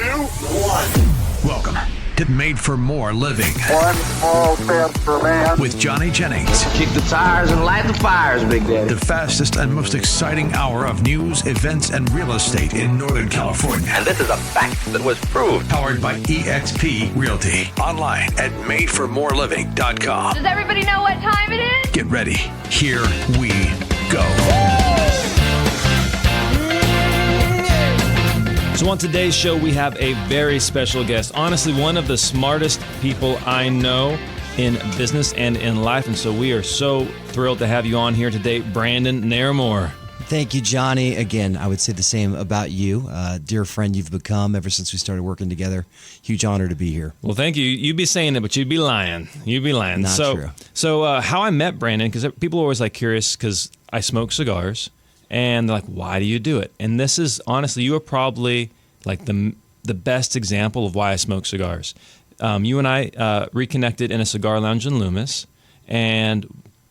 2, 1. Welcome to Made for More Living. One small step for man. With Johnny Jennings. Kick the tires and light the fires, Big Daddy. The fastest and most exciting hour of news, events, and real estate in Northern California. And this is a fact that was proved. Powered by eXp Realty. Online at madeformoreliving.com. Does everybody know what time it is? Get ready. Here we go. So on today's show, we have a very special guest. Honestly, one of the smartest people I know in business and in life. And so we are so thrilled to have you on here today, Brandon Naramore. Thank you, Johnny. Again, I would say the same about you. Dear friend you've become ever since we started working together. Huge honor to be here. Well, thank you. You'd be saying it, but you'd be lying. You'd be lying. Not true. So how I met Brandon, because people are always like curious, because I smoke cigars. And they're like, why do you do it? And this is, honestly, you are probably like the best example of why I smoke cigars. You and I reconnected in a cigar lounge in Loomis and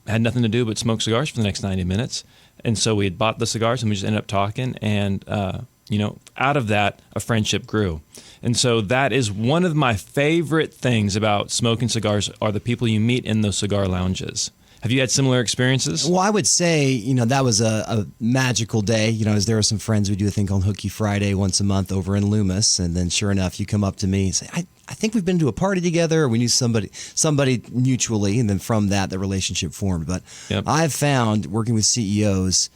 had nothing to do but smoke cigars for the next 90 minutes. And so we had bought the cigars and we just ended up talking. And, out of that, a friendship grew. And so that is one of my favorite things about smoking cigars are the people you meet in those cigar lounges. Have you had similar experiences? Well, I would say, that was a magical day. As there were some friends, we do a thing called Hooky Friday once a month over in Loomis. And then sure enough, you come up to me and say, I think we've been to a party together, or we knew somebody mutually. And then from that, the relationship formed. But Yep. I've found working with CEOs,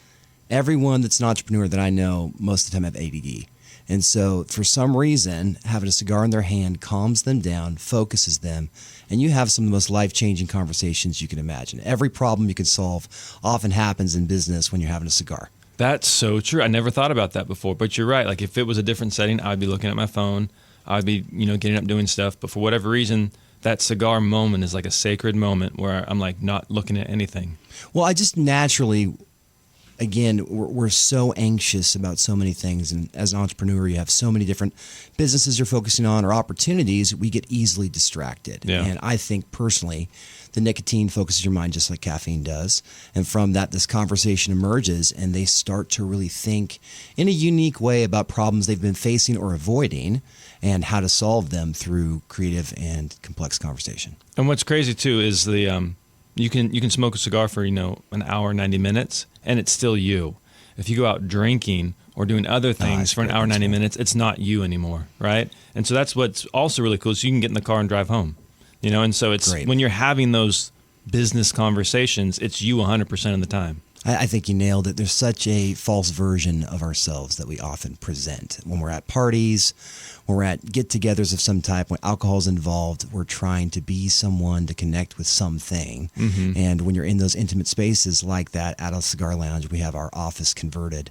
everyone that's an entrepreneur that I know most of the time have ADD. And so for some reason, having a cigar in their hand calms them down, focuses them, and you have some of the most life-changing conversations you can imagine. Every problem you can solve often happens in business when you're having a cigar. That's so true. I never thought about that before, but you're right. Like if it was a different setting, I'd be looking at my phone. I'd be, getting up doing stuff. But for whatever reason, that cigar moment is like a sacred moment where I'm like not looking at anything. Well, I just naturally, again, we're so anxious about so many things. And as an entrepreneur, you have so many different businesses you're focusing on or opportunities, we get easily distracted. Yeah. And I think personally, the nicotine focuses your mind just like caffeine does. And from that, this conversation emerges and they start to really think in a unique way about problems they've been facing or avoiding and how to solve them through creative and complex conversation. And what's crazy too is the you can smoke a cigar for an hour, 90 minutes, and it's still you. If you go out drinking or doing other things for an hour, 90 minutes, it's not you anymore, right? And so that's what's also really cool is you can get in the car and drive home, And so it's Great. when you're having those business conversations, it's you 100% of the time. I think you nailed it. There's such a false version of ourselves that we often present. When we're at parties, when we're at get-togethers of some type, when alcohol's involved, we're trying to be someone to connect with something. Mm-hmm. And when you're in those intimate spaces like that at a cigar lounge, we have our office converted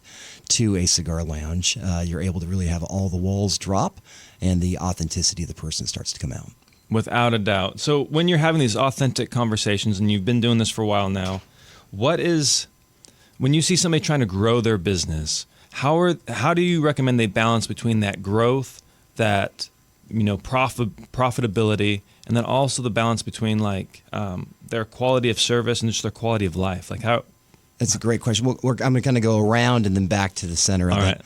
to a cigar lounge. You're able to really have all the walls drop and the authenticity of the person starts to come out. Without a doubt. So when you're having these authentic conversations, and you've been doing this for a while now, when you see somebody trying to grow their business, how do you recommend they balance between that growth, that profitability, and then also the balance between their quality of service and just their quality of life? Like how? That's a great question. I'm going to kind of go around and then back to the center of All it. right.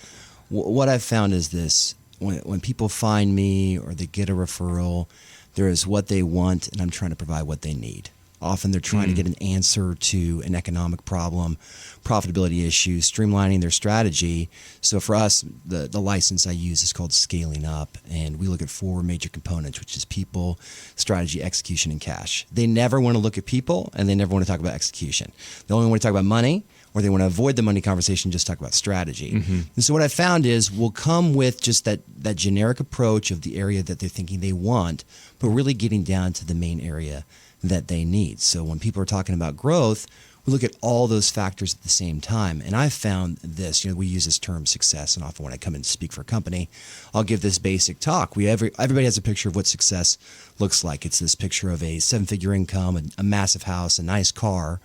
What I've found is this: when people find me or they get a referral, there is what they want, and I'm trying to provide what they need. Often they're trying to get an answer to an economic problem, profitability issue, streamlining their strategy. So for us, the license I use is called Scaling Up, and we look at 4 major components, which is people, strategy, execution, and cash. They never want to look at people, and they never want to talk about execution. They only want to talk about money, or they want to avoid the money conversation, just talk about strategy. Mm-hmm. And so what I found is we'll come with just that generic approach of the area that they're thinking they want, but really getting down to the main area that they need. So when people are talking about growth, we look at all those factors at the same time. And I've found this, we use this term success, and often when I come in to speak for a company, I'll give this basic talk. Everybody has a picture of what success looks like. It's this picture of a 7-figure income, a massive house, a nice car.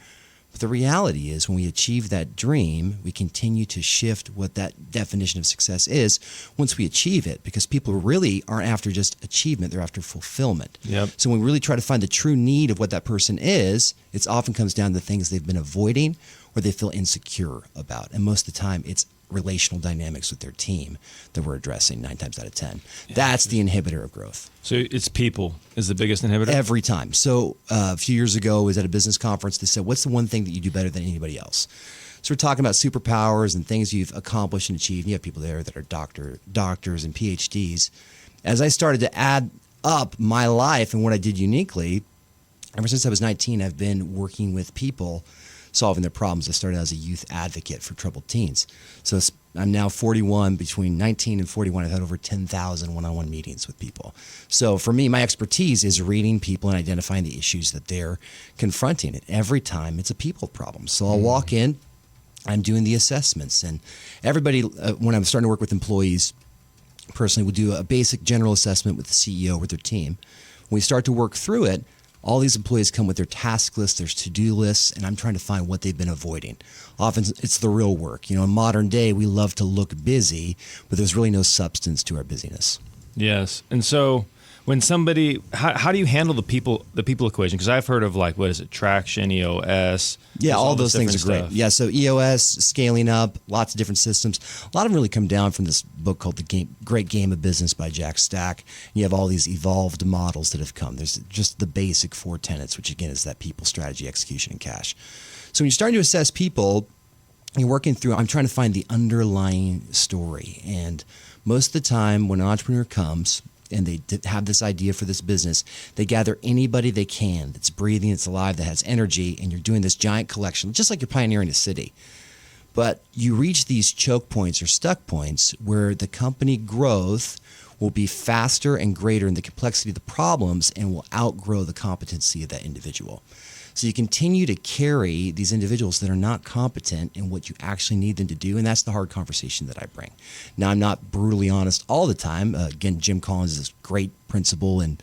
But the reality is when we achieve that dream, we continue to shift what that definition of success is once we achieve it, because people really aren't after just achievement, they're after fulfillment. Yep. So when we really try to find the true need of what that person is, it often comes down to things they've been avoiding or they feel insecure about. And most of the time, it's relational dynamics with their team that we're addressing 9 times out of 10. That's the inhibitor of growth. So it's people is the biggest inhibitor? Every time. So a few years ago, I was at a business conference. They said, what's the one thing that you do better than anybody else? So we're talking about superpowers and things you've accomplished and achieved. And you have people there that are doctors and PhDs. As I started to add up my life and what I did uniquely, ever since I was 19, I've been working with people solving their problems. I started as a youth advocate for troubled teens. So I'm now 41. Between 19 and 41, I've had over 10,000 one-on-one meetings with people. So for me, my expertise is reading people and identifying the issues that they're confronting. And every time it's a people problem. So I'll walk in, I'm doing the assessments. And everybody, when I'm starting to work with employees, personally, we'll do a basic general assessment with the CEO, with their team. When we start to work through it, all these employees come with their task lists, their to-do lists, and I'm trying to find what they've been avoiding. Often it's the real work. In modern day, we love to look busy, but there's really no substance to our busyness. Yes. And so when somebody, how do you handle the people equation? Because I've heard of traction, EOS. Yeah, all those things are great. Stuff. Yeah, so EOS, scaling up, lots of different systems. A lot of them really come down from this book called The Great Game of Business by Jack Stack. You have all these evolved models that have come. There's just the basic 4 tenets, which again is that people, strategy, execution, and cash. So when you're starting to assess people, you're working through, I'm trying to find the underlying story. And most of the time when an entrepreneur comes, and they have this idea for this business, they gather anybody they can that's breathing, that's alive, that has energy, and you're doing this giant collection, just like you're pioneering a city. But you reach these choke points or stuck points where the company growth will be faster and greater in the complexity of the problems and will outgrow the competency of that individual. So you continue to carry these individuals that are not competent in what you actually need them to do, and that's the hard conversation that I bring. Now, I'm not brutally honest all the time. Again, Jim Collins is a great principle, and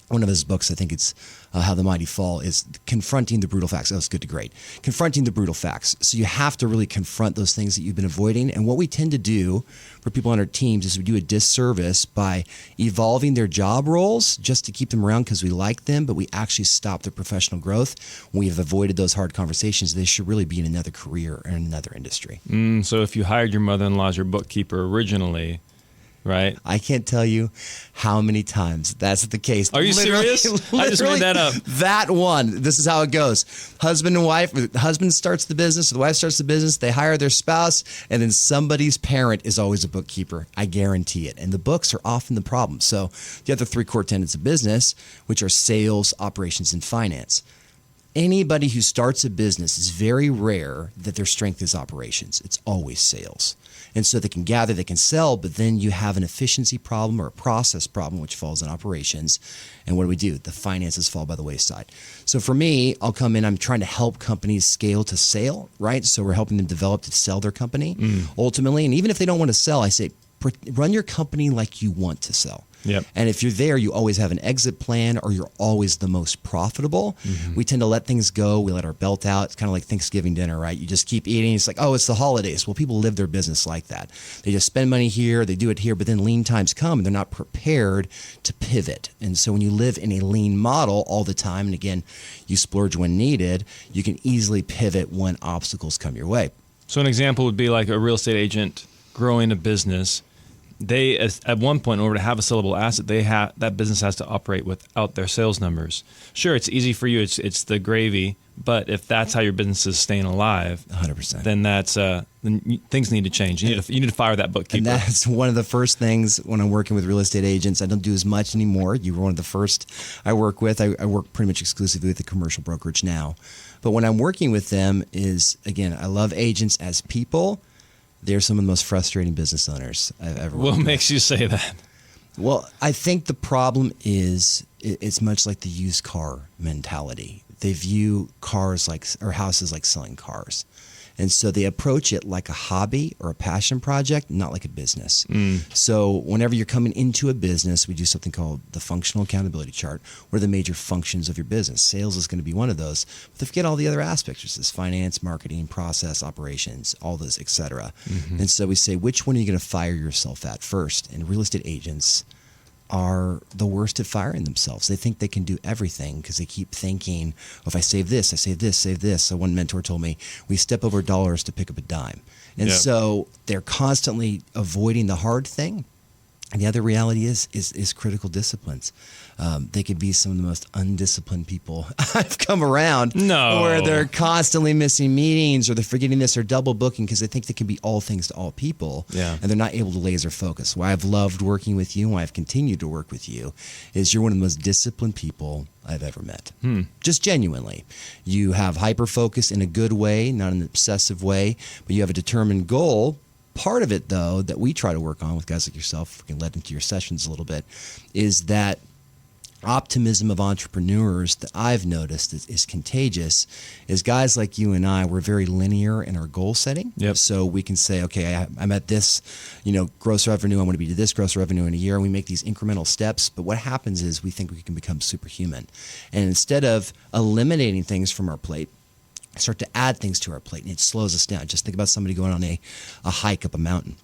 one of his books, I think it's How the Mighty Fall, is confronting the brutal facts. That was good to great. Confronting the brutal facts. So you have to really confront those things that you've been avoiding. And what we tend to do for people on our teams is we do a disservice by evolving their job roles just to keep them around because we like them, but we actually stop their professional growth. When we've avoided those hard conversations, they should really be in another career or in another industry. So if you hired your mother-in-law as your bookkeeper originally, right? I can't tell you how many times that's the case. Are you serious? I just made that up. That one. This is how it goes. Husband and wife. The husband starts the business. The wife starts the business. They hire their spouse. And then somebody's parent is always a bookkeeper. I guarantee it. And the books are often the problem. So the other 3 core tenets of business, which are sales, operations, and finance. Anybody who starts a business is very rare that their strength is operations. It's always sales. And so they can gather, they can sell, but then you have an efficiency problem or a process problem, which falls in operations. And what do? The finances fall by the wayside. So for me, I'll come in, I'm trying to help companies scale to sale, right? So we're helping them develop to sell their company ultimately. And even if they don't want to sell, I say, run your company like you want to sell. Yep. And if you're there, you always have an exit plan or you're always the most profitable. We tend to let things go. We let our belt out. It's kind of like Thanksgiving dinner, right? You just keep eating. It's like, oh, it's the holidays. Well, people live their business like that. They just spend money here. They do it here. But then lean times come and they're not prepared to pivot. And so when you live in a lean model all the time, and again, you splurge when needed, you can easily pivot when obstacles come your way. So an example would be like a real estate agent growing a business. They, at one point, in order to have a sellable asset, that business has to operate without their sales numbers. Sure, it's easy for you. It's the gravy. But if that's how your business is staying alive, 100%, then then things need to change. You need to fire that bookkeeper. And that's one of the first things when I'm working with real estate agents. I don't do as much anymore. You were one of the first I work with. I work pretty much exclusively with the commercial brokerage now. But when I'm working with them is, again, I love agents as people. They're some of the most frustrating business owners I've ever worked with. What makes you say that? Well, I think the problem is it's much like the used car mentality. They view cars or houses like selling cars. And so they approach it like a hobby or a passion project, not like a business. So whenever you're coming into a business, we do something called the functional accountability chart. What are the major functions of your business? Sales is going to be one of those. But they forget all the other aspects. There's this finance, marketing, process, operations, all those, et cetera. And so we say, which one are you going to fire yourself at first? And real estate agents are the worst at firing themselves. They think they can do everything because they keep thinking, if I save this, I save this, save this. So one mentor told me, we step over dollars to pick up a dime. And so they're constantly avoiding the hard thing. And the other reality is critical disciplines. They could be some of the most undisciplined people I've come around. No. Where they're constantly missing meetings or they're forgetting this or double booking because they think they can be all things to all people. Yeah. And they're not able to laser focus. Why I've loved working with you and why I've continued to work with you is you're one of the most disciplined people I've ever met. Just genuinely. You have hyper focus in a good way, not in an obsessive way, but you have a determined goal. Part of it, though, that we try to work on with guys like yourself, we can let into your sessions a little bit, is that optimism of entrepreneurs that I've noticed is contagious. Is guys like you and I, we're very linear in our goal setting. Yep. So we can say, okay, I'm at this, gross revenue. I want to be to this gross revenue in a year. And we make these incremental steps. But what happens is we think we can become superhuman. And instead of eliminating things from our plate, start to add things to our plate, and it slows us down. Just think about somebody going on a hike up a mountain,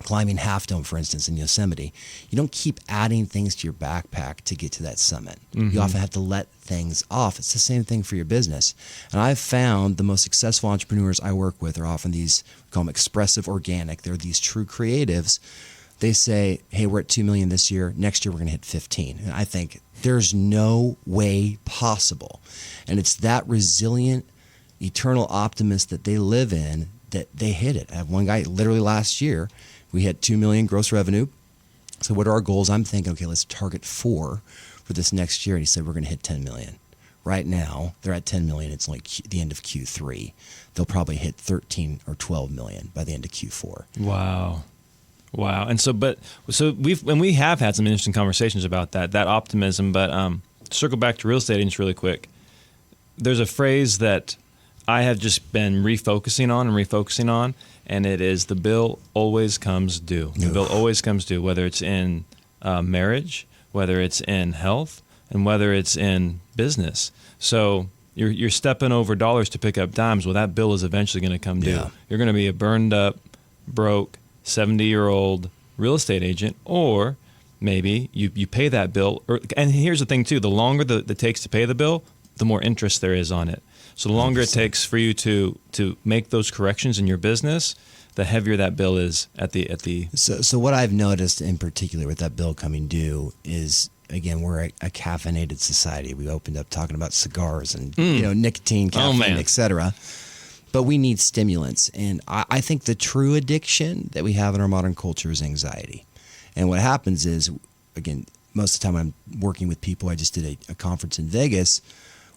climbing Half Dome, for instance, in Yosemite. You don't keep adding things to your backpack to get to that summit. You often have to let things off. It's the same thing for your business. And I've found the most successful entrepreneurs I work with are often these, we call them expressive organic. They're these true creatives. They say, hey, we're at 2 million this year. Next year, we're going to hit 15. And I think there's no way possible. And it's that resilient, eternal optimist that they live in that they hit it. I have one guy literally last year, we hit 2 million gross revenue. So what are our goals? I'm thinking, okay, let's target 4 for this next year. And he said, we're going to hit 10 million. Right now, they're at 10 million. It's like the end of Q3. They'll probably hit 13 or 12 million by the end of Q4. Wow. And so we have had some interesting conversations about that optimism, but circle back to real estate agents really quick. There's a phrase that I have just been refocusing on, and it is the bill always comes due. The bill always comes due, whether it's in marriage, whether it's in health, and whether it's in business. So you're stepping over dollars to pick up dimes. Well, that bill is eventually going to come due. Yeah. You're going to be a burned up, broke, 70-year-old real estate agent, or maybe you pay that bill. And here's the thing, too. The longer that it takes to pay the bill, the more interest there is on it. So the longer 100%. It takes for you to make those corrections in your business, the heavier that bill is at the. So what I've noticed in particular with that bill coming due is, again, we're a caffeinated society. We opened up talking about cigars and nicotine, caffeine, etc. But we need stimulants, and I think the true addiction that we have in our modern culture is anxiety. And what happens is, again, most of the time I'm working with people. I just did a conference in Vegas.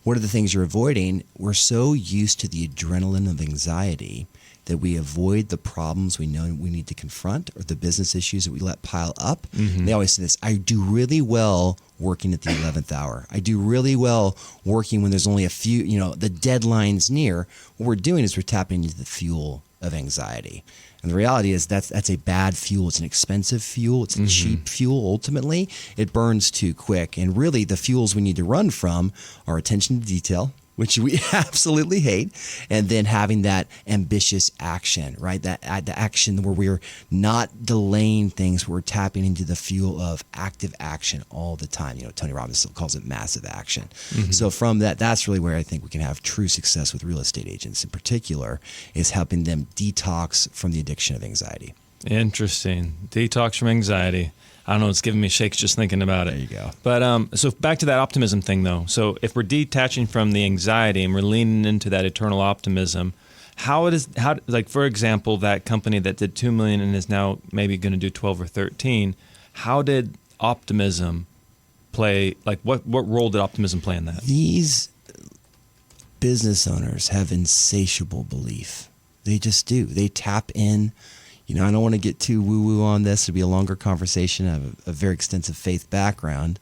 What are the things you're avoiding? We're so used to the adrenaline of anxiety that we avoid the problems we know we need to confront or the business issues that we let pile up. They always say this, I do really well working at the 11th hour. I do really well working when there's only a few, the deadline's near. What we're doing is we're tapping into the fuel of anxiety. And the reality is that's a bad fuel. It's an expensive fuel. It's a cheap fuel. Ultimately, it burns too quick. And really, the fuels we need to run from are attention to detail, which we absolutely hate, and then having that ambitious action, right? The action where we're not delaying things, we're tapping into the fuel of active action all the time. Tony Robbins calls it massive action. So from that's really where I think we can have true success with real estate agents in particular, is helping them detox from the addiction of anxiety. Interesting. Detox from anxiety. I don't know, it's giving me shakes just thinking about it. There you go. But so back to that optimism thing, though. So if we're detaching from the anxiety and we're leaning into that eternal optimism, how for example, that company that did 2 million and is now maybe going to do 12 or 13, how did optimism play? Like what role did optimism play in that? These business owners have insatiable belief. They just do. They tap in. I don't want to get too woo-woo on this. It'll be a longer conversation. I have a very extensive faith background.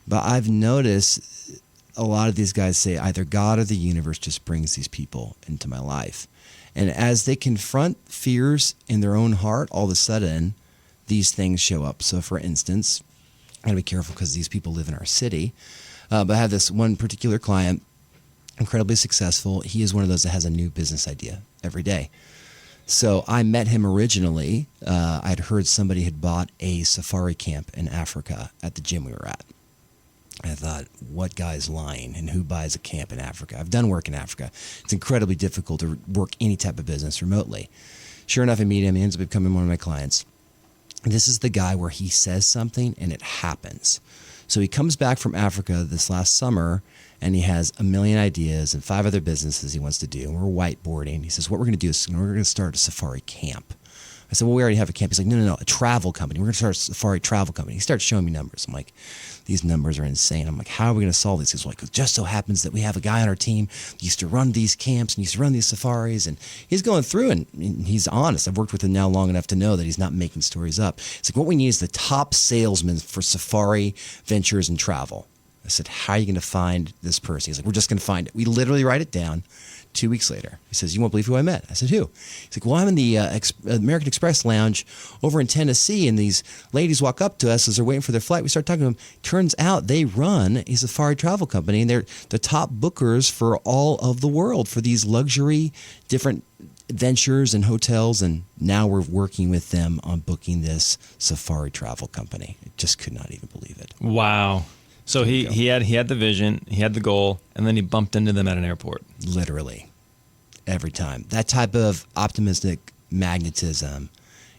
But I've noticed a lot of these guys say either God or the universe just brings these people into my life. And as they confront fears in their own heart, all of a sudden, these things show up. So, for instance, I got to be careful because these people live in our city. But I have this one particular client, incredibly successful. He is one of those that has a new business idea every day. So I met him originally. I'd heard somebody had bought a safari camp in Africa at the gym we were at. I thought, what guy's lying, and who buys a camp in Africa? I've done work in Africa. It's incredibly difficult to work any type of business remotely. Sure enough, I meet him. He ends up becoming one of my clients. This is the guy where he says something and it happens. So he comes back from Africa this last summer, and he has a million ideas and 5 other businesses he wants to do. And we're whiteboarding. He says, what we're going to do is we're going to start a safari camp. I said, well, we already have a camp. He's like, no, a travel company. We're going to start a safari travel company. He starts showing me numbers. I'm like, these numbers are insane. I'm like, how are we going to solve these? He's like, it just so happens that we have a guy on our team who used to run these camps and used to run these safaris. And he's going through, and he's honest. I've worked with him now long enough to know that he's not making stories up. It's like, what we need is the top salesman for safari ventures and travel. I said, how are you going to find this person? He's like, we're just going to find it. We literally write it down. 2 weeks later, he says, you won't believe who I met. I said, who? He's like, well, I'm in the American Express lounge over in Tennessee, and these ladies walk up to us as they're waiting for their flight. We start talking to them. Turns out they run a safari travel company, and they're the top bookers for all of the world for these luxury different ventures and hotels, and now we're working with them on booking this safari travel company. I just could not even believe it. Wow. So he had the vision, he had the goal, and then he bumped into them at an airport. Literally, every time. That type of optimistic magnetism,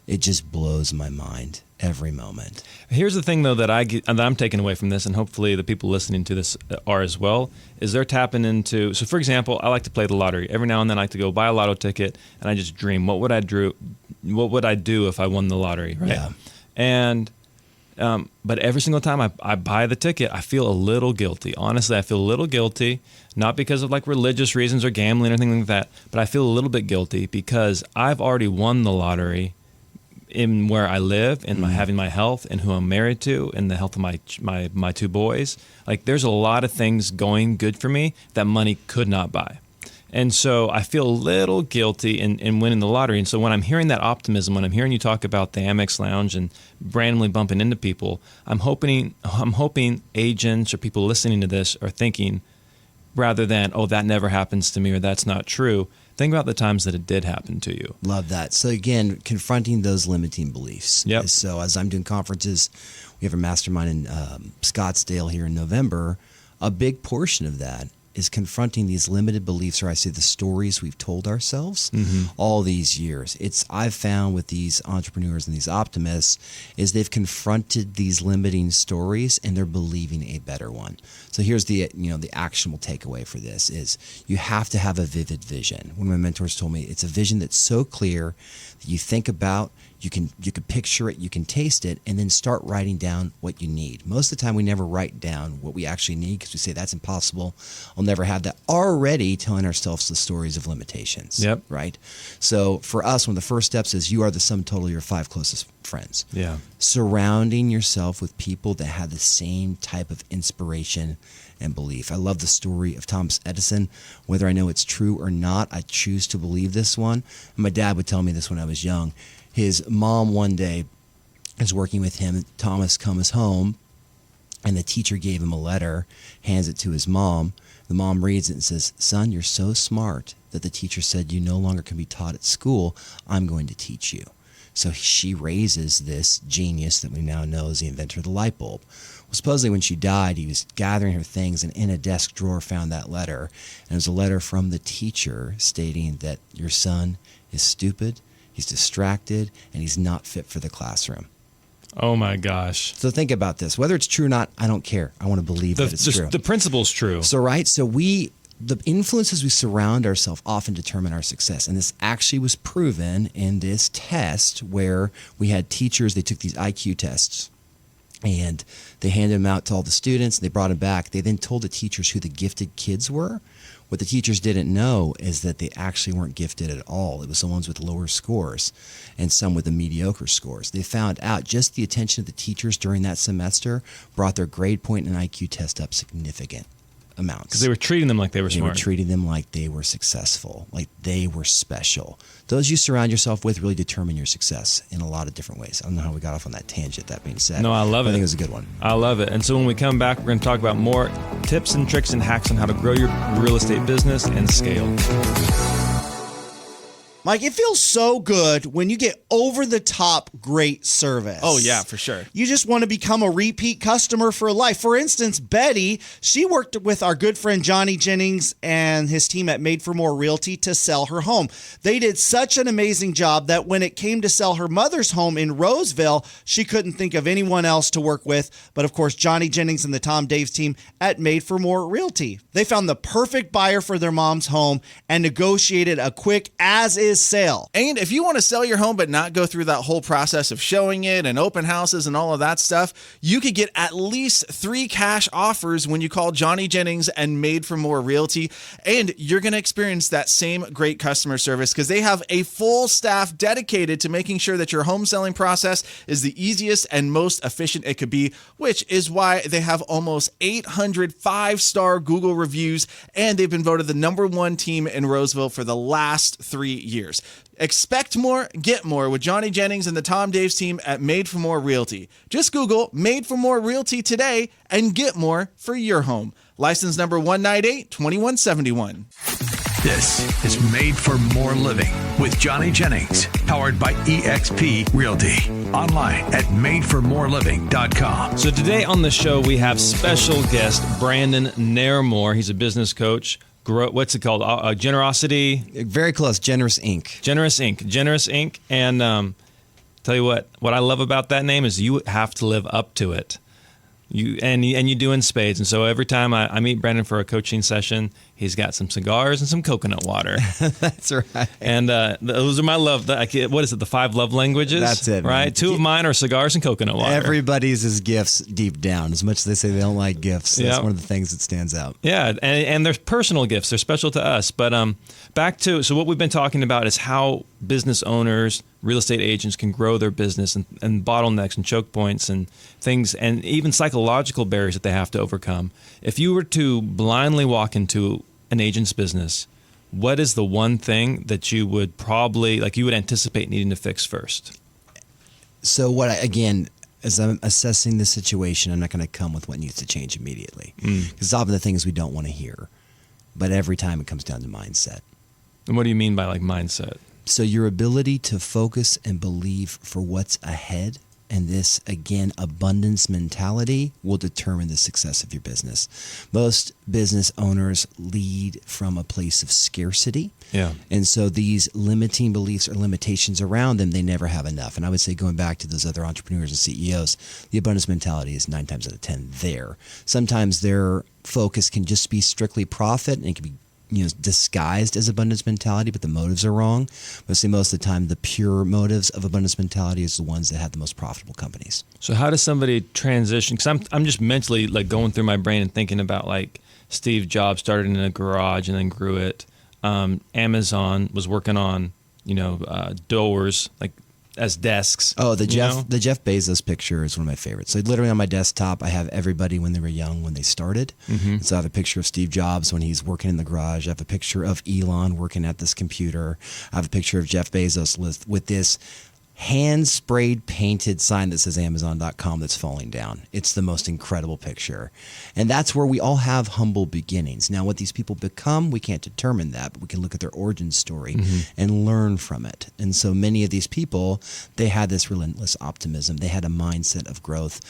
it just blows my mind every moment. Here's the thing, though, that I'm taking away from this, and hopefully the people listening to this are as well, is they're tapping into. So, for example, I like to play the lottery. Every now and then I like to go buy a lotto ticket, and I just dream, what would I do if I won the lottery, right? Yeah. And but every single time I buy the ticket, I feel a little guilty. Honestly, I feel a little guilty, not because of like religious reasons or gambling or anything like that, but I feel a little bit guilty because I've already won the lottery in where I live, in my having my health, and who I'm married to, and the health of my 2 boys. Like, there's a lot of things going good for me that money could not buy. And so I feel a little guilty in winning the lottery. And so when I'm hearing that optimism, when I'm hearing you talk about the Amex Lounge and randomly bumping into people, I'm hoping agents or people listening to this are thinking, rather than, oh, that never happens to me or that's not true, think about the times that it did happen to you. Love that. So again, confronting those limiting beliefs. Yep. So as I'm doing conferences, we have a mastermind in Scottsdale here in November. A big portion of that is confronting these limited beliefs, or I say the stories we've told ourselves all these years. I've found with these entrepreneurs and these optimists is they've confronted these limiting stories and they're believing a better one. So here's the actionable takeaway for this is you have to have a vivid vision. One of my mentors told me it's a vision that's so clear that you think about, you can picture it, you can taste it, and then start writing down what you need. Most of the time we never write down what we actually need because we say that's impossible. I'll never have that. Already telling ourselves the stories of limitations. Yep. Right? So for us, one of the first steps is you are the sum total of your 5 closest friends. Yeah. Surrounding yourself with people that have the same type of inspiration and belief. I love the story of Thomas Edison. Whether I know it's true or not, I choose to believe this one. And my dad would tell me this when I was young. His mom one day is working with him. Thomas comes home, and the teacher gave him a letter, hands it to his mom. The mom reads it and says, son, you're so smart that the teacher said you no longer can be taught at school. I'm going to teach you. So she raises this genius that we now know is the inventor of the light bulb. Well, supposedly when she died, he was gathering her things and in a desk drawer found that letter. And it was a letter from the teacher stating that your son is stupid, he's distracted, and he's not fit for the classroom. Oh my gosh. So think about this. Whether it's true or not, I don't care. I want to believe that it's true. The principle's true. So the influences we surround ourselves often determine our success. And this actually was proven in this test where we had teachers, they took these IQ tests and they handed them out to all the students. They brought them back. They then told the teachers who the gifted kids were. What the teachers didn't know is that they actually weren't gifted at all. It was the ones with lower scores and some with the mediocre scores. They found out just the attention of the teachers during that semester brought their grade point and IQ test up significant amounts. Because they were treating them like they were smart. They were treating them like they were successful, like they were special. Those you surround yourself with really determine your success in a lot of different ways. I don't know how we got off on that tangent, that being said. No, I love it. I think it was a good one. I love it. And so when we come back, we're going to talk about more tips and tricks and hacks on how to grow your real estate business and scale. Mike, it feels so good when you get over-the-top great service. Oh, yeah, for sure. You just want to become a repeat customer for life. For instance, Betty, she worked with our good friend Johnny Jennings and his team at Made for More Realty to sell her home. They did such an amazing job that when it came to sell her mother's home in Roseville, she couldn't think of anyone else to work with. But of course, Johnny Jennings and the Tom Daves team at Made for More Realty. They found the perfect buyer for their mom's home and negotiated a quick as-is sale. And if you want to sell your home but not go through that whole process of showing it and open houses and all of that stuff, you could get at least 3 cash offers when you call Johnny Jennings and Made for More Realty. And you're going to experience that same great customer service because they have a full staff dedicated to making sure that your home selling process is the easiest and most efficient it could be, which is why they have almost 800 5-star Google reviews, and they've been voted the #1 team in Roseville for the last 3 years. Expect more, get more with Johnny Jennings and the Tom Daves team at Made for More Realty. Just Google Made for More Realty today and get more for your home. License number 198-2171. This is Made for More Living with Johnny Jennings, powered by EXP Realty. Online at madeformoreliving.com. So today on the show, we have special guest Brandon Naramore. He's a business coach. What's it called? Generosity? Very close. Generous Inc. Generous Inc. And tell you what I love about that name is you have to live up to it. You do in spades. And so every time I meet Brandon for a coaching session, he's got some cigars and some coconut water. That's right. And those are my love. What is it? The 5 love languages? That's it, right? man. 2 of mine are cigars and coconut water. Everybody's is gifts deep down. As much as they say they don't like gifts, that's one of the things that stands out. Yeah, and there's personal gifts. They're special to us. But back to, so what we've been talking about is how business owners, real estate agents can grow their business and bottlenecks and choke points and things, and even psychological barriers that they have to overcome. If you were to blindly walk into an agent's business, what is the one thing that you would anticipate needing to fix first? So as I'm assessing the situation, I'm not going to come with what needs to change immediately. Because often the things we don't want to hear. But every time it comes down to mindset. And what do you mean by mindset? So your ability to focus and believe for what's ahead, and this, again, abundance mentality will determine the success of your business. Most business owners lead from a place of scarcity. Yeah. And so these limiting beliefs or limitations around them, they never have enough. And I would say, going back to those other entrepreneurs and CEOs, the abundance mentality is 9 times out of 10 there. Sometimes their focus can just be strictly profit, and it can be disguised as abundance mentality, but the motives are wrong. But I say most of the time, the pure motives of abundance mentality is the ones that have the most profitable companies. So how does somebody transition? Because I'm just mentally going through my brain and thinking about Steve Jobs started in a garage and then grew it. Amazon was working on doors as desks. Oh, the Jeff Bezos picture is one of my favorites. So literally on my desktop, I have everybody when they were young, when they started. Mm-hmm. So I have a picture of Steve Jobs when he's working in the garage. I have a picture of Elon working at this computer. I have a picture of Jeff Bezos with this hand-sprayed painted sign that says Amazon.com that's falling down. It's the most incredible picture. And that's where we all have humble beginnings. Now, what these people become, we can't determine that, but we can look at their origin story and learn from it. And so many of these people, they had this relentless optimism. They had a mindset of growth.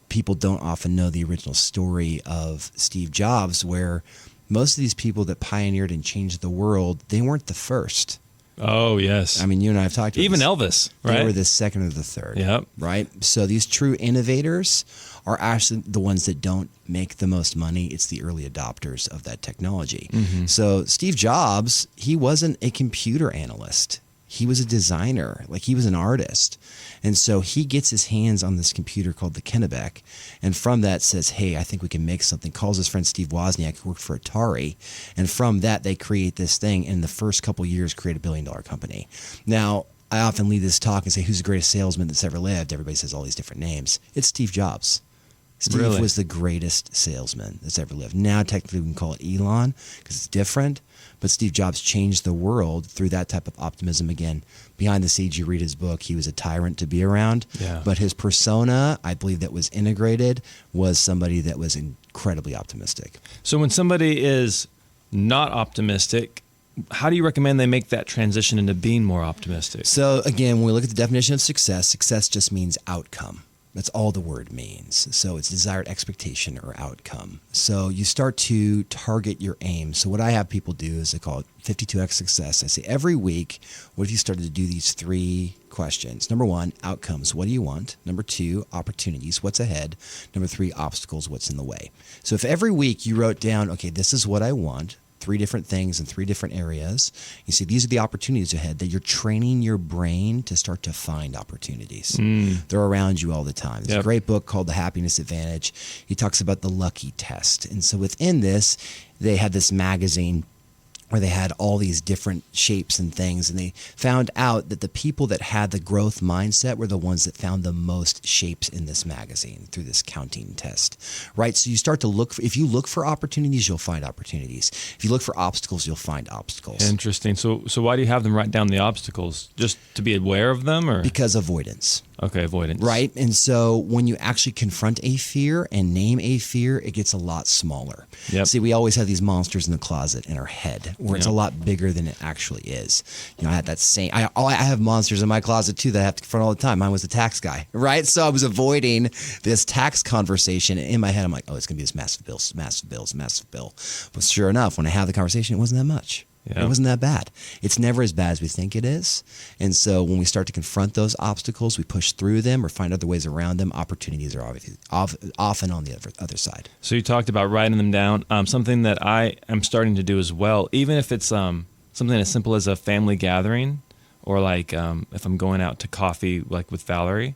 People don't often know the original story of Steve Jobs, where most of these people that pioneered and changed the world, they weren't the first. Oh, yes. I mean, you and I have talked about even this. Elvis, right? They were the second or the third. Yep. Right? So these true innovators are actually the ones that don't make the most money. It's the early adopters of that technology. Mm-hmm. So Steve Jobs, he wasn't a computer analyst. He was a designer. He was an artist. And so he gets his hands on this computer called the Kennebec, and from that says, hey, I think we can make something. Calls his friend Steve Wozniak, who worked for Atari, and from that they create this thing, and in the first couple years create $1 billion company. Now, I often lead this talk and say, who's the greatest salesman that's ever lived? Everybody says all these different names. It's Steve Jobs. Steve was the greatest salesman that's ever lived. Now, technically, we can call it Elon because it's different. But Steve Jobs changed the world through that type of optimism. Again, behind the scenes, you read his book, he was a tyrant to be around. Yeah. But his persona, I believe that was integrated, was somebody that was incredibly optimistic. So when somebody is not optimistic, how do you recommend they make that transition into being more optimistic? So again, when we look at the definition of success, success just means outcome. That's all the word means. So it's desired expectation or outcome. So you start to target your aim. So what I have people do is I call it 52X success. I say every week, what if you started to do these 3 questions? Number 1, outcomes. What do you want? Number 2, opportunities. What's ahead? Number 3, obstacles. What's in the way? So if every week you wrote down, okay, this is what I want, 3 different things in 3 different areas. You see, these are the opportunities ahead that you're training your brain to start to find opportunities. They're around you all the time. There's a great book called The Happiness Advantage. He talks about the lucky test. And so within this, they had this magazine where they had all these different shapes and things. And they found out that the people that had the growth mindset were the ones that found the most shapes in this magazine through this counting test, right? So you start to look, if you look for opportunities, you'll find opportunities. If you look for obstacles, you'll find obstacles. Interesting. So why do you have them write down the obstacles? Just to be aware of them, or? Because avoidance. Okay, avoidance. Right? And so when you actually confront a fear and name a fear, it gets a lot smaller. Yep. See, we always have these monsters in the closet in our head where it's a lot bigger than it actually is. You know, I had that same, I have monsters in my closet too that I have to confront all the time. Mine was the tax guy, right? So I was avoiding this tax conversation. In my head, I'm like, oh, it's going to be this massive bill, massive bills, massive bill. But sure enough, when I have the conversation, it wasn't that much. Yeah. It wasn't that bad. It's never as bad as we think it is. And so when we start to confront those obstacles, we push through them or find other ways around them. Opportunities are obviously often on the other side. So you talked about writing them down. Something that I am starting to do as well, even if it's something as simple as a family gathering, or like if I'm going out to coffee like with Valerie,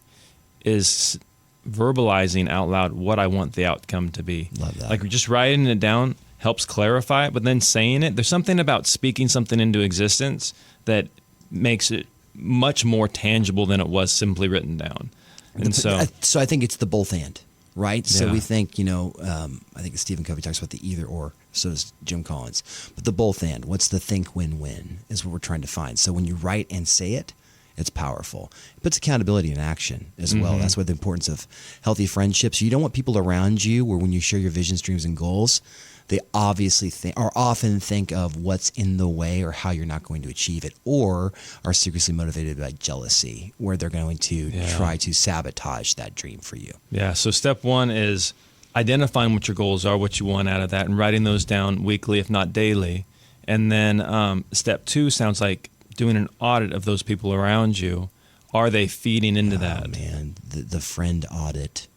is verbalizing out loud what I want the outcome to be. Love that. Like just writing it down helps clarify it, but then saying it, there's something about speaking something into existence that makes it much more tangible than it was simply written down. And so I think it's the both and, right? Yeah. So we think, I think Stephen Covey talks about the either or, so does Jim Collins. But the both and, what's the think win-win is what we're trying to find. So when you write and say it, it's powerful. It puts accountability in action as well. That's why the importance of healthy friendships. You don't want people around you where when you share your visions, dreams, and goals, they obviously often think of what's in the way or how you're not going to achieve it, or are secretly motivated by jealousy, where they're going to try to sabotage that dream for you. Yeah. So step 1 is identifying what your goals are, what you want out of that, and writing those down weekly, if not daily. And then step 2 sounds like doing an audit of those people around you. Are they feeding into that? Man, the friend audit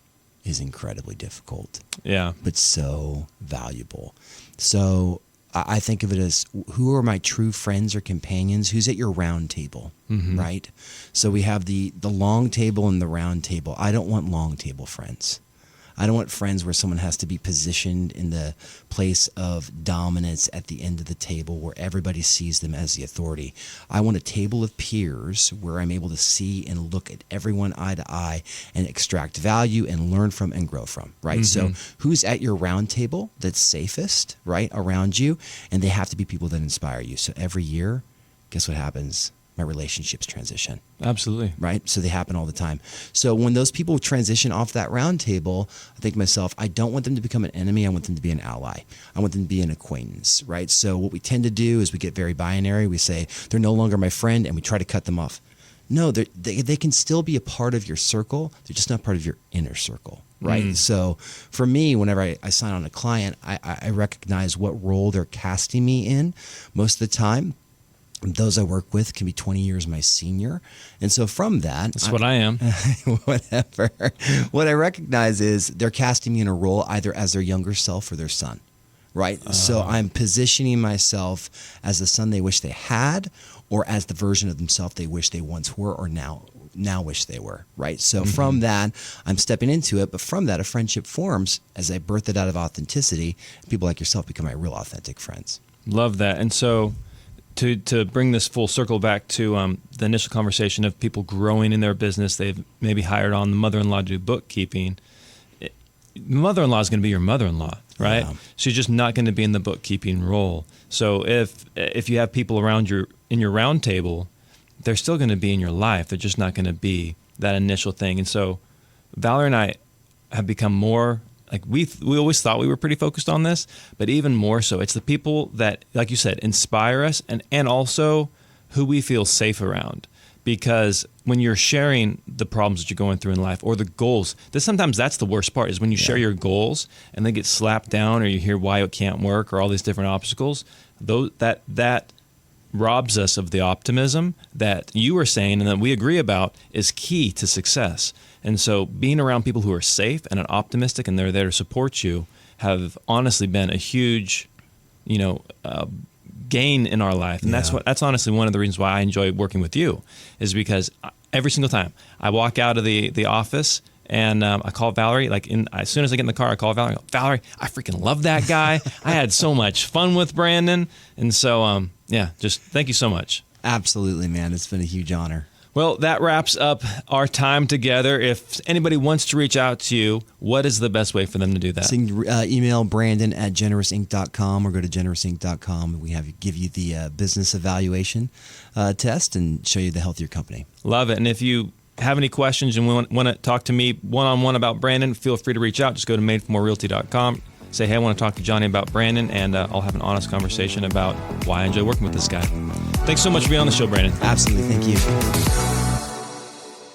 is incredibly difficult. Yeah. But so valuable. So I think of it as, who are my true friends or companions? Who's at your round table, right? So we have the long table and the round table. I don't want long table friends. I don't want friends where someone has to be positioned in the place of dominance at the end of the table where everybody sees them as the authority. I want a table of peers where I'm able to see and look at everyone eye to eye and extract value and learn from and grow from, right? So who's at your round table that's safest, right, around you? And they have to be people that inspire you. So every year, guess what happens? My relationships transition. Absolutely. Right? So they happen all the time. So when those people transition off that round table, I think to myself, I don't want them to become an enemy. I want them to be an ally. I want them to be an acquaintance, right? So what we tend to do is we get very binary. We say, they're no longer my friend, and we try to cut them off. No, they can still be a part of your circle. They're just not part of your inner circle, right? So for me, whenever I sign on a client, I recognize what role they're casting me in. Most of the time, those I work with can be 20 years my senior. And so from that... That's what I am. Whatever. What I recognize is they're casting me in a role either as their younger self or their son, right? So I'm positioning myself as the son they wish they had, or as the version of themselves they wish they once were, or now wish they were, right? So from that, I'm stepping into it. But from that, a friendship forms as I birth it out of authenticity. People like yourself become my real authentic friends. Love that. And so... To bring this full circle back to the initial conversation of people growing in their business, they've maybe hired on the mother-in-law to do bookkeeping. Mother-in-law is going to be your mother-in-law, right? Yeah. She's just not going to be in the bookkeeping role. So if you have people around in your round table, they're still going to be in your life. They're just not going to be that initial thing. And so Valerie and I have become more like we always thought we were pretty focused on this, but even more so, it's the people that, like you said, inspire us and also who we feel safe around. Because when you're sharing the problems that you're going through in life or the goals, sometimes that's the worst part, is when you share your goals and they get slapped down, or you hear why it can't work or all these different obstacles. That robs us of the optimism that you were saying and that we agree about is key to success. And so being around people who are safe and are optimistic and they're there to support you have honestly been a huge, gain in our life. And that's honestly one of the reasons why I enjoy working with you, is because every single time I walk out of the office and I call Valerie, as soon as I get in the car, I call Valerie. I go, Valerie, I freaking love that guy. I had so much fun with Brandon. And so, just thank you so much. Absolutely, man. It's been a huge honor. Well, that wraps up our time together. If anybody wants to reach out to you, what is the best way for them to do that? So you can email Brandon at generousinc.com or go to generousinc.com. We give you the business evaluation test and show you the health of your company. Love it. And if you have any questions and want to talk to me one-on-one about Brandon, feel free to reach out. Just go to madeformorerealty.com. Say, hey, I want to talk to Johnny about Brandon, and I'll have an honest conversation about why I enjoy working with this guy. Thanks so much for being on the show, Brandon. Absolutely. Thank you.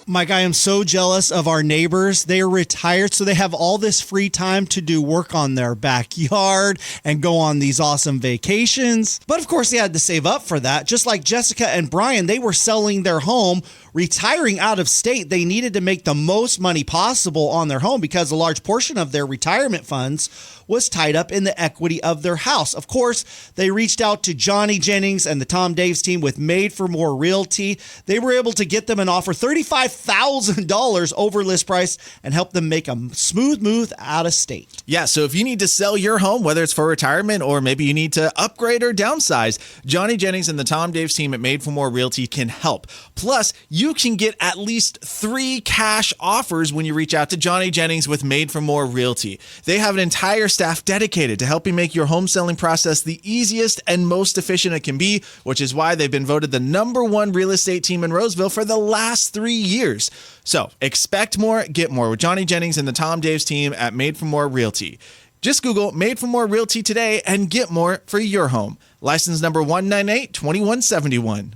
Mike, I am so jealous of our neighbors. They are retired, so they have all this free time to do work on their backyard and go on these awesome vacations. But of course, they had to save up for that. Just like Jessica and Brian, they were selling their home, retiring out of state. They needed to make the most money possible on their home because a large portion of their retirement funds was tied up in the equity of their house. Of course, they reached out to Johnny Jennings and the Tom Daves team with Made for More Realty. They were able to get them an offer $35,000 over list price and help them make a smooth move out of state. Yeah, so if you need to sell your home, whether it's for retirement or maybe you need to upgrade or downsize, Johnny Jennings and the Tom Daves team at Made for More Realty can help. Plus, you can get at least 3 cash offers when you reach out to Johnny Jennings with Made for More Realty. They have an entire staff dedicated to helping make your home selling process the easiest and most efficient it can be, which is why they've been voted the #1 real estate team in Roseville for the last 3 years. So expect more, get more with Johnny Jennings and the Tom Daves team at Made for More Realty. Just Google Made for More Realty today and get more for your home. License number 198-2171.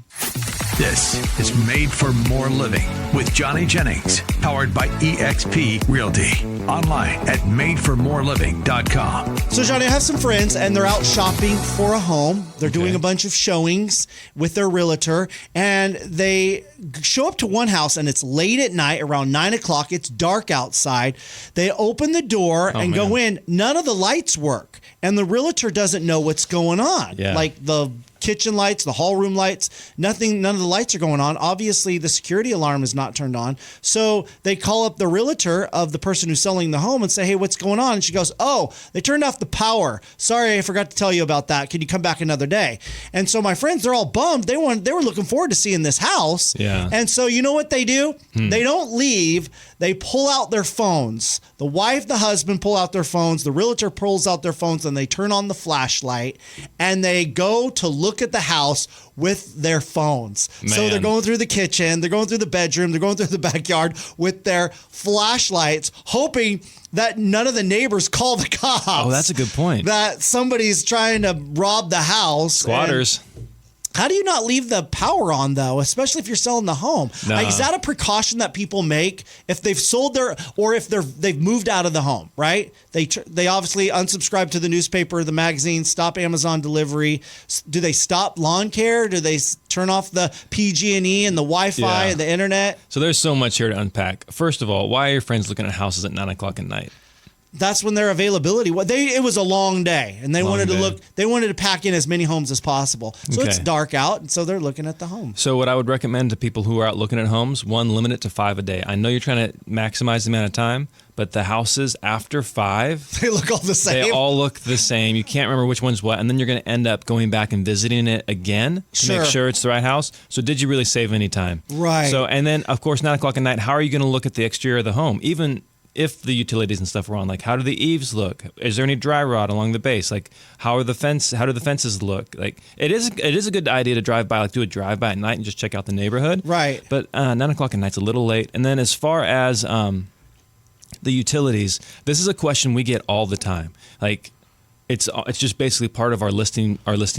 This is Made for More Living with Johnny Jennings, powered by eXp Realty. Online at madeformoreliving.com. So, Johnny, I have some friends, and they're out shopping for a home. They're doing a bunch of showings with their realtor, and they show up to one house, and it's late at night, around 9 o'clock. It's dark outside. They open the door and go in. None of the lights work, and the realtor doesn't know what's going on. Yeah. Like the kitchen lights, the hall room lights, none of the lights are going on. Obviously, the security alarm is not turned on. So they call up the realtor of the person who's selling the home and say, hey, what's going on? And she goes, oh, they turned off the power. Sorry, I forgot to tell you about that. Can you come back another day? And so my friends, they're all bummed. They were looking forward to seeing this house. Yeah. And so you know what they do? They don't leave. They pull out their phones. The wife, the husband pull out their phones. The realtor pulls out their phones, and they turn on the flashlight, and they go to look at the house with their phones. Man. So they're going through the kitchen, they're going through the bedroom, they're going through the backyard with their flashlights, hoping that none of the neighbors call the cops. Oh, that's a good point. That somebody's trying to rob the house. Squatters. How do you not leave the power on, though, especially if you're selling the home? No. Like, is that a precaution that people make if they've sold or if they've moved out of the home, right? They obviously unsubscribe to the newspaper, the magazine, stop Amazon delivery. Do they stop lawn care? Do they turn off the PG&E and the Wi-Fi and the internet? So there's so much here to unpack. First of all, why are your friends looking at houses at 9 o'clock at night? That's when their availability. It was a long day, and they wanted to look. They wanted to pack in as many homes as possible. So it's dark out, and so they're looking at the home. So what I would recommend to people who are out looking at homes, one, limit it to 5 a day. I know you're trying to maximize the amount of time, but the houses after 5, they look all the same. They all look the same. You can't remember which one's what, and then you're going to end up going back and visiting it again to make sure it's the right house. So did you really save any time? Right. So, and then of course 9 o'clock at night, how are you going to look at the exterior of the home? Even if the utilities and stuff were on, like how do the eaves look? Is there any dry rot along the base? Like how do the fences look? Like it is a good idea to drive by, like do a drive by at night and just check out the neighborhood. Right. But 9 o'clock at night's a little late. And then as far as the utilities. This is a question we get all the time. Like, it's just basically part of our listing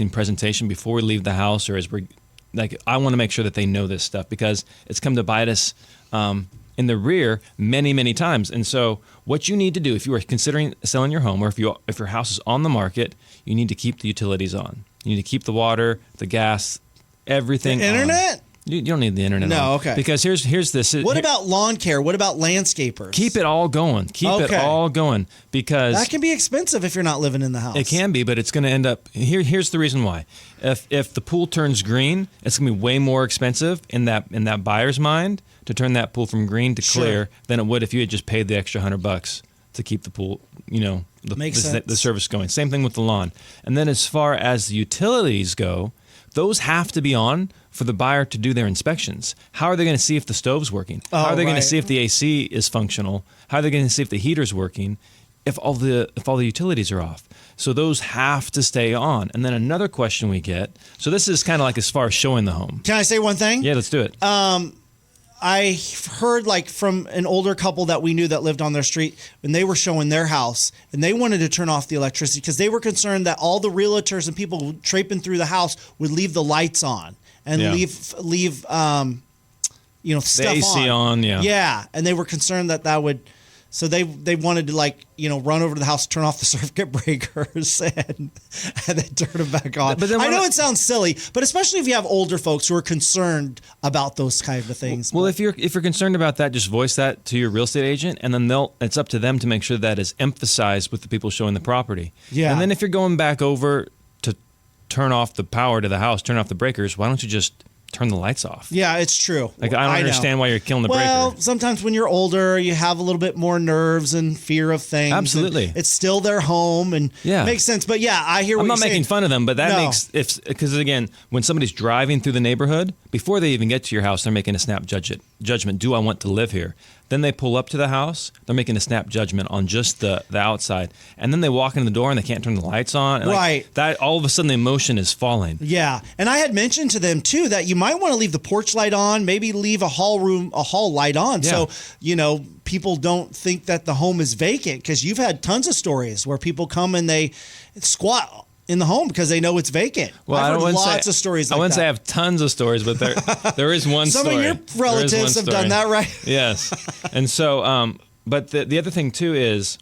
presentation before we leave the house, or as we're like, I want to make sure that they know this stuff because it's come to bite us in the rear many, many times. And so what you need to do if you are considering selling your home, or if your house is on the market, you need to keep the utilities on. You need to keep the water, the gas, everything the internet? on. You don't need the internet. No, on. okay. Because here's this. What about lawn care? What about landscapers? Keep it all going. Keep it all going, because that can be expensive if you're not living in the house. It can be, but it's going to end up here. Here's the reason why. If the pool turns green, it's going to be way more expensive in that buyer's mind to turn that pool from green to clear than it would if you had just paid the extra $100 to keep the pool, the service going. Same thing with the lawn. And then as far as the utilities go, those have to be on for the buyer to do their inspections. How are they going to see if the stove's working? How are they going to see if the AC is functional? How are they going to see if the heater's working? If all the utilities are off. So those have to stay on. And then another question we get. So this is kind of like as far as showing the home. Can I say one thing? Yeah, let's do it. I heard from an older couple that we knew that lived on their street, when they were showing their house and they wanted to turn off the electricity because they were concerned that all the realtors and people traipsing through the house would leave the lights on and leave stuff the AC on. Yeah, and they were concerned that would. So they wanted to run over to the house, turn off the circuit breakers, and then turn them back on. But I know it sounds silly, but especially if you have older folks who are concerned about those kind of things. Well, if you're concerned about that, just voice that to your real estate agent, and then it's up to them to make sure that is emphasized with the people showing the property. Yeah. And then if you're going back over to turn off the power to the house, turn off the breakers, why don't you just turn the lights off? Yeah, it's true. I don't understand why you're killing the breaker. Well, sometimes when you're older, you have a little bit more nerves and fear of things. Absolutely. It's still their home, and it makes sense. But yeah, I hear what you're saying. I'm not making fun of them, but that makes, because again, when somebody's driving through the neighborhood, before they even get to your house, they're making a snap judgment. Do I want to live here? Then they pull up to the house. They're making a snap judgment on just the outside. And then they walk in the door and they can't turn the lights on. And that all of a sudden the emotion is falling. Yeah. And I had mentioned to them too that you might want to leave the porch light on, maybe leave a hall light on. Yeah. So, people don't think that the home is vacant, because you've had tons of stories where people come and they squat in the home because they know it's vacant. Well, I've heard lots of stories like that. I wouldn't say I have tons of stories, but there is one Some story. Some of your relatives have done that, right? Yes. And so, but the other thing too is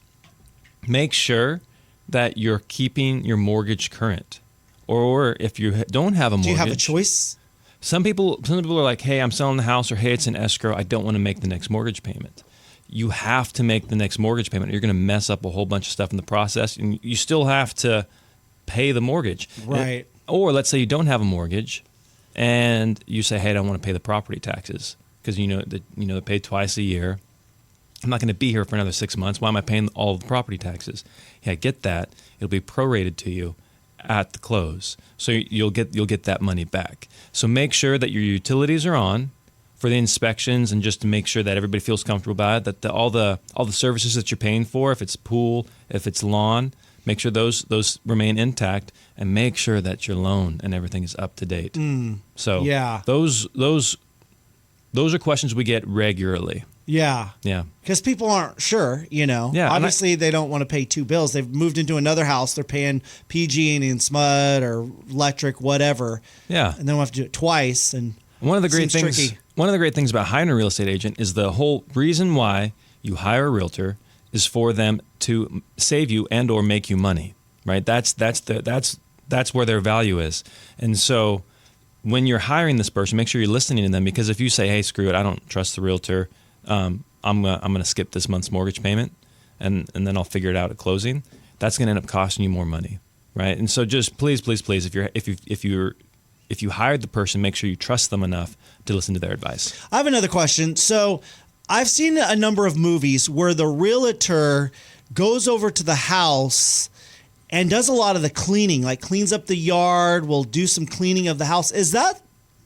make sure that you're keeping your mortgage current. Or if you don't have a mortgage. Do you have a choice? Some people are like, hey, I'm selling the house, or hey, it's in escrow. I don't want to make the next mortgage payment. You have to make the next mortgage payment. You're going to mess up a whole bunch of stuff in the process, and you still have to pay the mortgage. Right. Or let's say you don't have a mortgage and you say, hey, I don't want to pay the property taxes because they pay twice a year. I'm not going to be here for another 6 months. Why am I paying all of the property taxes? Yeah, I get that. It'll be prorated to you at the close. So you'll get that money back. So make sure that your utilities are on for the inspections, and just to make sure that everybody feels comfortable about it, that all the services that you're paying for, if it's pool, if it's lawn, make sure those remain intact, and make sure that your loan and everything is up to date. So those are questions we get regularly. Yeah. Yeah. Because people aren't sure, Yeah. Obviously, they don't want to pay two bills. They've moved into another house. They're paying PG and SMUD or electric, whatever. Yeah. And then we'll have to do it twice. And one of the great things. Tricky. One of the great things about hiring a real estate agent is the whole reason why you hire a realtor is for them to save you and or make you money, right? That's where their value is. And so when you're hiring this person, make sure you're listening to them, because if you say, hey, screw it, I don't trust the realtor, I'm gonna skip this month's mortgage payment and then I'll figure it out at closing, that's gonna end up costing you more money, right? And so just please, if you hired the person, make sure you trust them enough to listen to their advice. I have another question. So I've seen a number of movies where the realtor goes over to the house and does a lot of the cleaning, like cleans up the yard, will do some cleaning of the house. Is that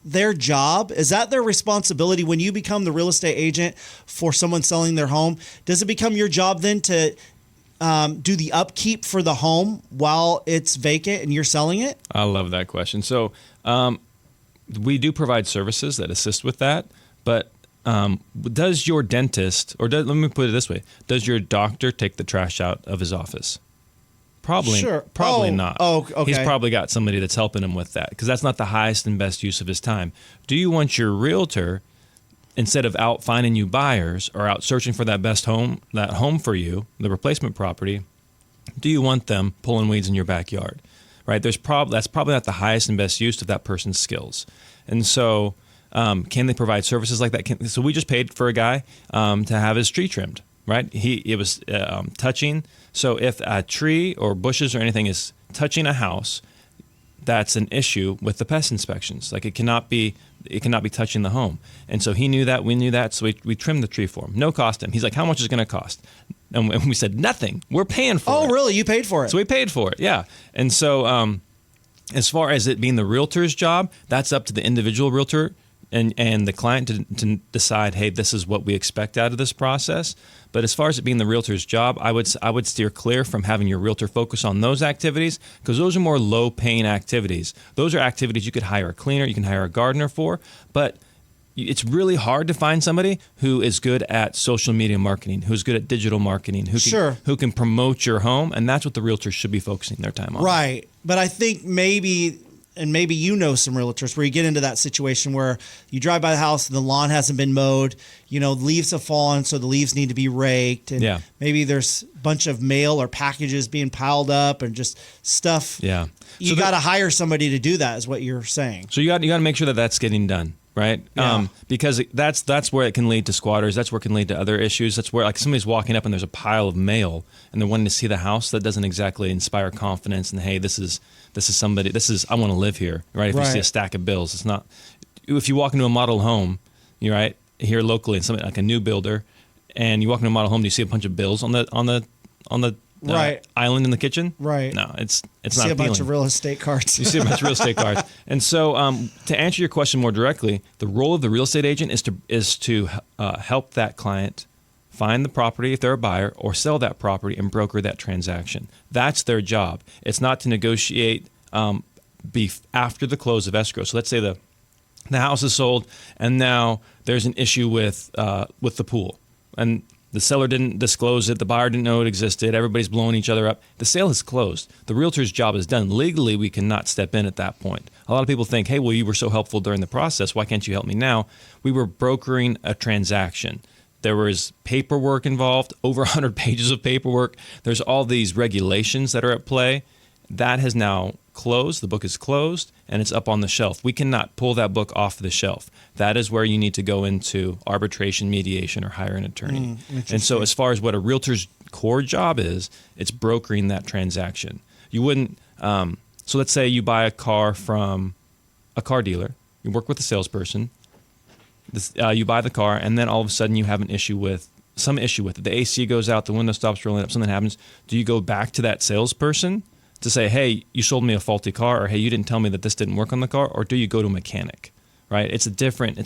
their job? Is that their responsibility when you become the real estate agent for someone selling their home? Does it become your job then to do the upkeep for the home while it's vacant and you're selling it? I love that question. So we do provide services that assist with that, but does your dentist, let me put it this way, does your doctor take the trash out of his office? Probably, Sure. probably not. Oh, okay. He's probably got somebody that's helping him with that because that's not the highest and best use of his time. Do you want your realtor, instead of out finding you buyers or out searching for that best home, that home for you, the replacement property, do you want them pulling weeds in your backyard? Right? That's probably not the highest and best use of that person's skills. And so, can they provide services like that? So we just paid for a guy to have his tree trimmed. Right? It was touching. So if a tree or bushes or anything is touching a house, that's an issue with the pest inspections. Like it cannot be touching the home. And so he knew that, we knew that, so we trimmed the tree for him. No cost to him. He's like, how much is it going to cost? And we said, nothing. We're paying for it. Oh, really? You paid for it? So we paid for it, yeah. And so as far as it being the realtor's job, that's up to the individual realtor and the client to decide, hey, this is what we expect out of this process. But as far as it being the realtor's job, I would steer clear from having your realtor focus on those activities because those are more low-paying activities. Those are activities you could hire a cleaner, you can hire a gardener for, but it's really hard to find somebody who is good at social media marketing, who's good at digital marketing, who can promote your home, and that's what the realtors should be focusing their time on. Right. But I think maybe you know some realtors where you get into that situation where you drive by the house and the lawn hasn't been mowed, leaves have fallen, so the leaves need to be raked. And maybe there's a bunch of mail or packages being piled up and just stuff. Yeah. You got to hire somebody to do that is what you're saying. So you got to make sure that that's getting done. Right? Yeah. Because that's where it can lead to squatters. That's where it can lead to other issues. That's where like somebody's walking up and there's a pile of mail and they're wanting to see the house. That doesn't exactly inspire confidence. And hey, this is somebody. I want to live here. Right? If you see a stack of bills, it's not. If you walk into a model home, you're right here locally, and somebody like a new builder, and you walk into a model home, do you see a bunch of bills on the island in the kitchen? Right. No, it's you not see a bunch appealing. of real estate cards. You see a bunch of real estate cards. And so to answer your question more directly, the role of the real estate agent is to help that client find the property if they're a buyer or sell that property and broker that transaction. That's their job. It's not to negotiate after the close of escrow. So let's say the house is sold and now there's an issue with the pool. And the seller didn't disclose it. The buyer didn't know it existed. Everybody's blowing each other up. The sale is closed. The realtor's job is done. Legally, we cannot step in at that point. A lot of people think, hey, well, you were so helpful during the process. Why can't you help me now? We were brokering a transaction. There was paperwork involved, over 100 pages of paperwork. There's all these regulations that are at play. That has now closed. The book is closed, and it's up on the shelf. We cannot pull that book off the shelf. That is where you need to go into arbitration, mediation, or hire an attorney. And so as far as what a realtor's core job is, it's brokering that transaction. You wouldn't so let's say you buy a car from a car dealer. You work with a salesperson. You buy the car, and then all of a sudden you have an issue with it. The AC goes out, the window stops rolling up, something happens. Do you go back to that salesperson to say, hey, you sold me a faulty car, or hey, you didn't tell me that this didn't work on the car, or do you go to a mechanic? Right? It's a different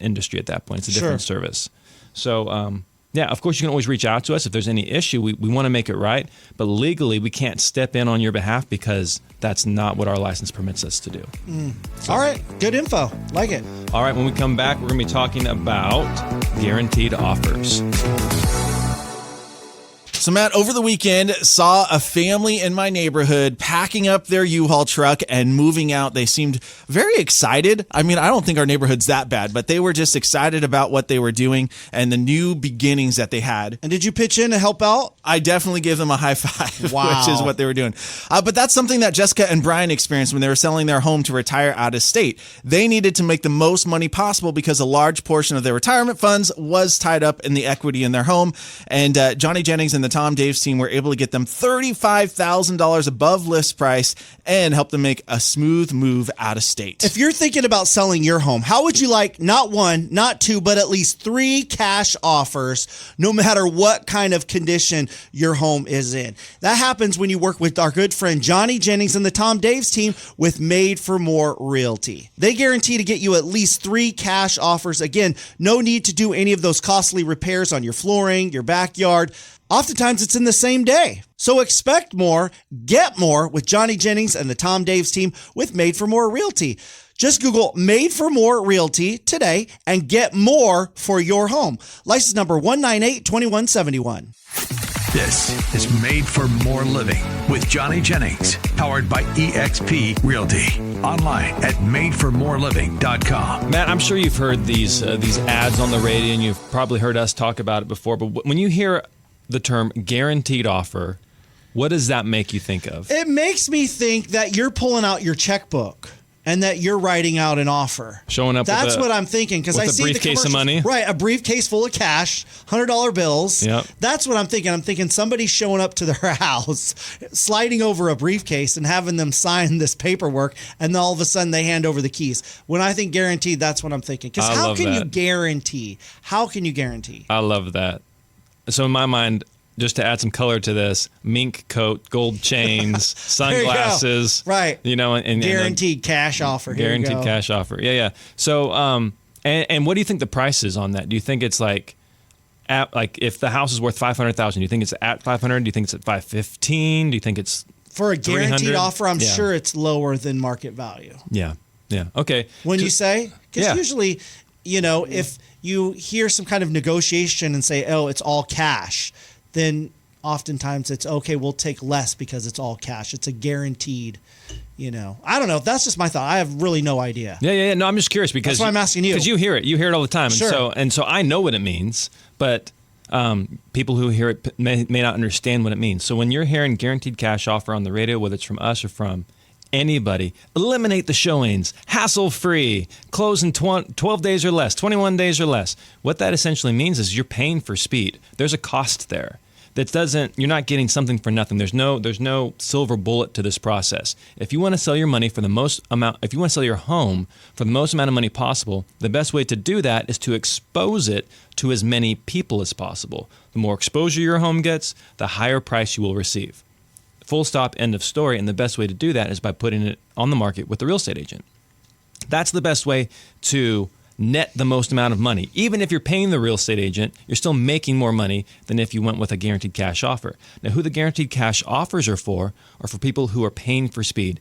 industry at that point. It's a different service. So, of course, you can always reach out to us if there's any issue. We want to make it right, but legally we can't step in on your behalf because that's not what our license permits us to do. All right. Good info. Like it. All right. When we come back, we're going to be talking about guaranteed offers. So, Matt, over the weekend, saw a family in my neighborhood packing up their U-Haul truck and moving out. They seemed very excited. I mean, I don't think our neighborhood's that bad, but they were just excited about what they were doing and the new beginnings that they had. And did you pitch in to help out? I definitely gave them a high five, Wow. which is what they were doing. But that's something that Jessica and Brian experienced when they were selling their home to retire out of state. They needed to make the most money possible because a large portion of their retirement funds was tied up in the equity in their home. And Johnny Jennings and the Tom Daves team were able to get them $35,000 above list price and help them make a smooth move out of state. If you're thinking about selling your home, how would you like not one, not two, but at least 3 cash offers, no matter what kind of condition your home is in? That happens when you work with our good friend Johnny Jennings and the Tom Daves team with Made for More Realty. They guarantee to get you at least 3 cash offers. Again, no need to do any of those costly repairs on your flooring, your backyard. Oftentimes, sometimes it's in the same day. So expect more, get more with Johnny Jennings and the Tom Daves team with Made for More Realty. Just Google Made for More Realty today and get more for your home. License number 1982171. This is Made for More Living with Johnny Jennings, powered by EXP Realty. Online at madeformoreliving.com. Matt, I'm sure you've heard these ads on the radio, and you've probably heard us talk about it before. But when you hear the term guaranteed offer, what does that make you think of? It makes me think that you're pulling out your checkbook and that you're writing out an offer. Showing up That's with what I'm thinking, because I see the briefcase of commercials. money. Right, a briefcase full of cash, $100 bills. Yep. That's what I'm thinking. I'm thinking somebody showing up to their house, sliding over a briefcase and having them sign this paperwork, and then all of a sudden they hand over the keys. When I think guaranteed, that's what I'm thinking. Because I how love can you that. guarantee? How can you guarantee? I love that. So in my mind, just to add some color to this, mink coat, gold chains, sunglasses. Right. You know, and Guaranteed cash offer. Here you guaranteed go. cash offer. Yeah. So, and what do you think the price is on that? Do you think it's like if the house is worth $500,000, do you think it's at $500,000? Do you think it's at $515,000? Do you think it's For a guaranteed $300,000? offer, I'm Yeah. sure it's lower than market value. Yeah. Okay. When you say, because Yeah. usually, if you hear some kind of negotiation and say, oh, it's all cash, then oftentimes it's okay, we'll take less because it's all cash. It's a guaranteed, I don't know. That's just my thought. I have really no idea. Yeah. No, I'm just curious because That's why I'm asking you. Because you hear it all the time. Sure. And so I know what it means, but people who hear it may not understand what it means. So when you're hearing guaranteed cash offer on the radio, whether it's from us or from anybody, eliminate the showings, hassle-free, close in 12 days or less, 21 days or less. What that essentially means is you're paying for speed. There's a cost there. You're not getting something for nothing. There's no silver bullet to this process. If you want to sell your money for the most amount, if you want to sell your home for the most amount of money possible, the best way to do that is to expose it to as many people as possible. The more exposure your home gets, the higher price you will receive. Full stop, end of story. And the best way to do that is by putting it on the market with a real estate agent. That's the best way to net the most amount of money. Even if you're paying the real estate agent, you're still making more money than if you went with a guaranteed cash offer. Now, who the guaranteed cash offers are for people who are paying for speed.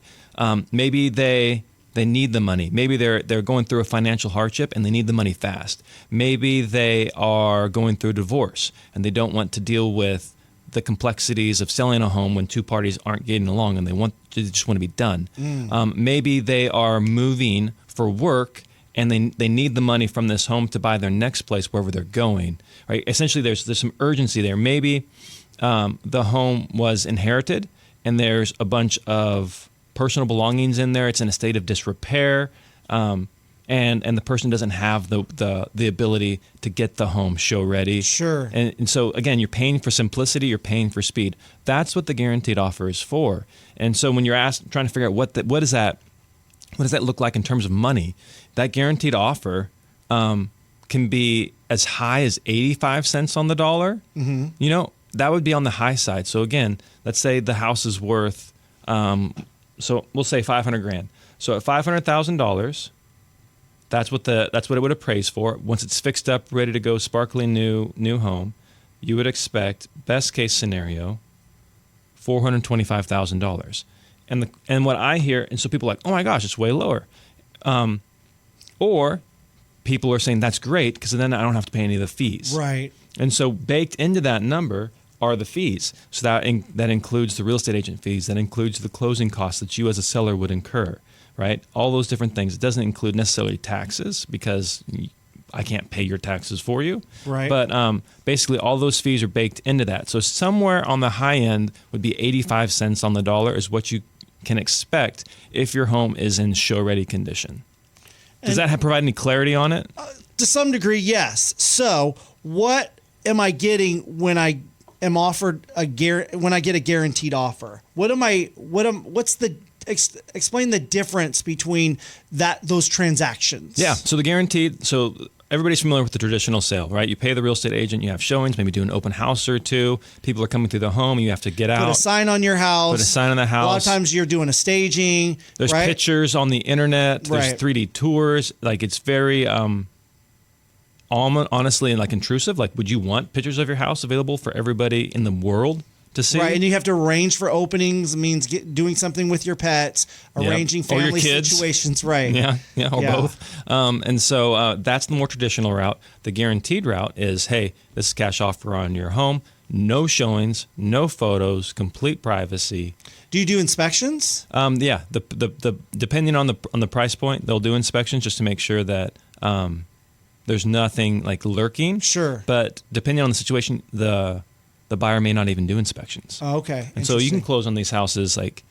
Maybe they need the money. Maybe they're going through a financial hardship and they need the money fast. Maybe they are going through a divorce and they don't want to deal with the complexities of selling a home when two parties aren't getting along and they just want to be done. Maybe they are moving for work and they need the money from this home to buy their next place wherever they're going. Right? Essentially, there's some urgency there. Maybe the home was inherited and there's a bunch of personal belongings in there. It's in a state of disrepair, and the person doesn't have the ability to get the home show ready. Sure. And so again, you're paying for simplicity, you're paying for speed. That's what the guaranteed offer is for. And so when you're trying to figure out what does that look like in terms of money, that guaranteed offer can be as high as 85 cents on the dollar. Mm-hmm. That would be on the high side. So again, let's say the house is worth, so we'll say $500,000. So at $500,000, that's what it would appraise for. Once it's fixed up, ready to go, sparkling new home, you would expect, best case scenario, $425,000. And what I hear, and so people are like, oh my gosh, it's way lower. Or people are saying that's great because then I don't have to pay any of the fees. Right. And so baked into that number are the fees. So that includes the real estate agent fees. That includes the closing costs that you as a seller would incur, right? All those different things. It doesn't include necessarily taxes because I can't pay your taxes for you. Right. But basically all those fees are baked into that. So somewhere on the high end would be 85 cents on the dollar is what you can expect if your home is in show-ready condition. Does that provide any clarity on it? To some degree, yes. So what am I getting when I am offered when I get a guaranteed offer? Explain the difference between those transactions. Yeah. So the guaranteed, so everybody's familiar with the traditional sale, right? You pay the real estate agent, you have showings, maybe do an open house or two. People are coming through the home, you have to get out. Put a sign on your house. Put a sign on the house. A lot of times you're doing a staging. There's right? pictures on the internet. There's Right. 3D tours. Like it's very honestly and like intrusive. Like, would you want pictures of your house available for everybody in the world to see? Right, and you have to arrange for openings. Means doing something with your pets, arranging Or your family kids. situations. Right. Yeah, or both. And so that's the more traditional route. The guaranteed route is, hey, this is cash offer on your home. No showings, no photos, complete privacy. Do you do inspections? Yeah. The depending on the price point, they'll do inspections just to make sure that there's nothing like lurking. Sure. But depending on the situation, the buyer may not even do inspections. Oh, okay. And so you can close on these houses like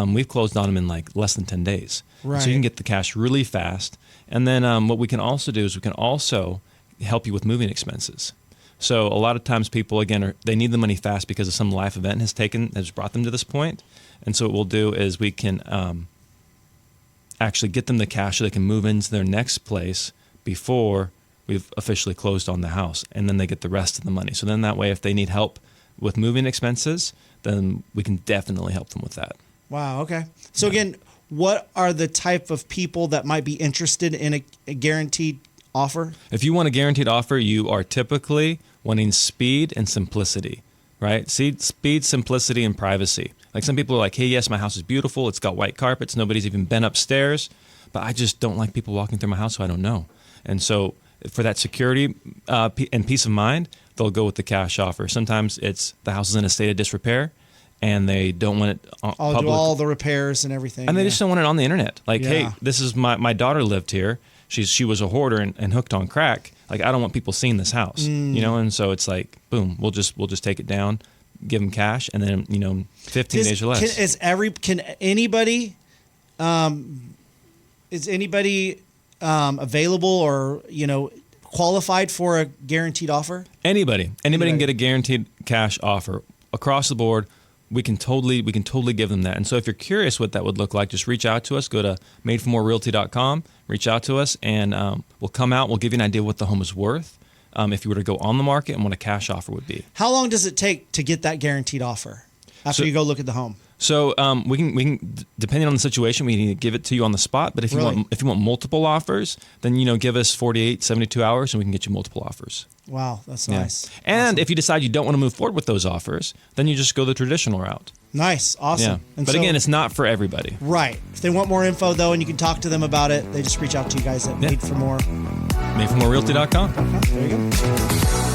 we've closed on them in like less than 10 days. Right. So you can get the cash really fast. And then what we can also do is we can also help you with moving expenses. So a lot of times people, again, they need the money fast because of some life event has brought them to this point. And so what we'll do is we can actually get them the cash so they can move into their next place before we've officially closed on the house. And then they get the rest of the money. So then that way, if they need help with moving expenses, then we can definitely help them with that. Wow. Okay. So again, what are the type of people that might be interested in a guaranteed offer? If you want a guaranteed offer, you are typically wanting speed and simplicity, right? Speed, simplicity, and privacy. Like some people are like, hey, yes, my house is beautiful. It's got white carpets. Nobody's even been upstairs. But I just don't like people walking through my house who I don't know. And so for that security and peace of mind, they'll go with the cash offer. Sometimes it's the house is in a state of disrepair and they don't want it I'll do all the repairs and everything. And they just don't want it on the internet. Like, Yeah. hey, this is my daughter lived here. She was a hoarder and hooked on crack. Like, I don't want people seeing this house, And so it's like, boom, we'll just take it down, give them cash, and then 15 days or less. Can anybody, is anybody available or qualified for a guaranteed offer? Anybody can get a guaranteed cash offer across the board. We can totally give them that. And so if you're curious what that would look like, just reach out to us. Go to madeformorerealty.com, reach out to us, and we'll come out. We'll give you an idea what the home is worth if you were to go on the market and what a cash offer would be. How long does it take to get that guaranteed offer after you go look at the home? So we can depending on the situation, we can give it to you on the spot. But if you want multiple offers, then give us 48, 72 hours, and we can get you multiple offers. Wow, that's nice. And awesome. if you decide you don't want to move forward with those offers, then you just go the traditional route. Nice, awesome. Yeah. But again, it's not for everybody. Right. If they want more info, though, and you can talk to them about it, they just reach out to you guys at Made for More. Madeformorerealty.com. There you go.